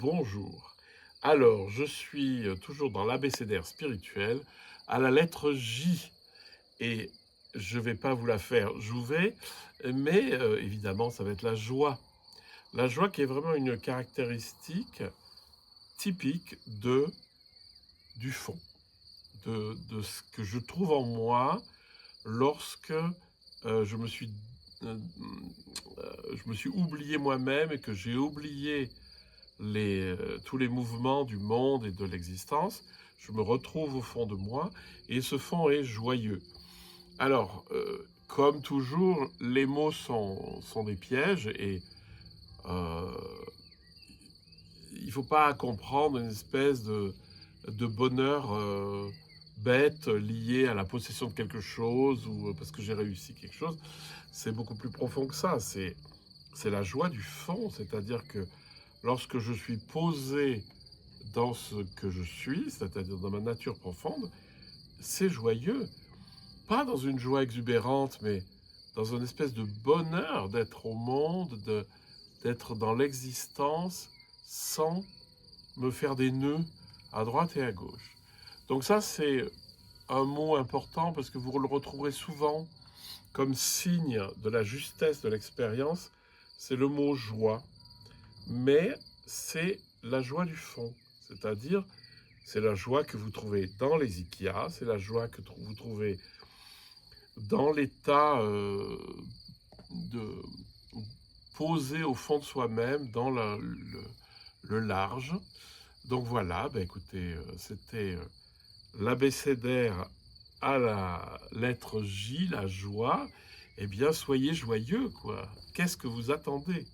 bonjour. Alors, je suis toujours dans l'abécédaire spirituel, à la lettre J. Et je vais pas vous la faire jouer, mais évidemment, ça va être la joie. La joie qui est vraiment une caractéristique typique du fond, de ce que je trouve en moi lorsque je me suis, euh, je me suis oublié moi-même et que j'ai oublié tous les mouvements du monde et de l'existence. Je me retrouve au fond de moi et ce fond est joyeux. Alors, comme toujours, les mots sont des pièges et euh, il ne faut pas comprendre une espèce de bonheur bête lié à la possession de quelque chose ou parce que j'ai réussi quelque chose. C'est beaucoup plus profond que ça. C'est la joie du fond, c'est-à-dire que lorsque je suis posé dans ce que je suis, c'est-à-dire dans ma nature profonde, c'est joyeux. Pas dans une joie exubérante, mais dans une espèce de bonheur d'être au monde, d'être dans l'existence sans me faire des nœuds à droite et à gauche. Donc ça, c'est un mot important parce que vous le retrouverez souvent comme signe de la justesse de l'expérience. C'est le mot joie, mais c'est la joie du fond, c'est-à-dire c'est la joie que vous trouvez dans les ikias, c'est la joie que vous trouvez dans l'état de poser au fond de soi-même, dans le large. Donc voilà, ben écoutez, c'était l'abécédaire à la lettre J, la joie. Eh bien, soyez joyeux, quoi. Qu'est-ce que vous attendez?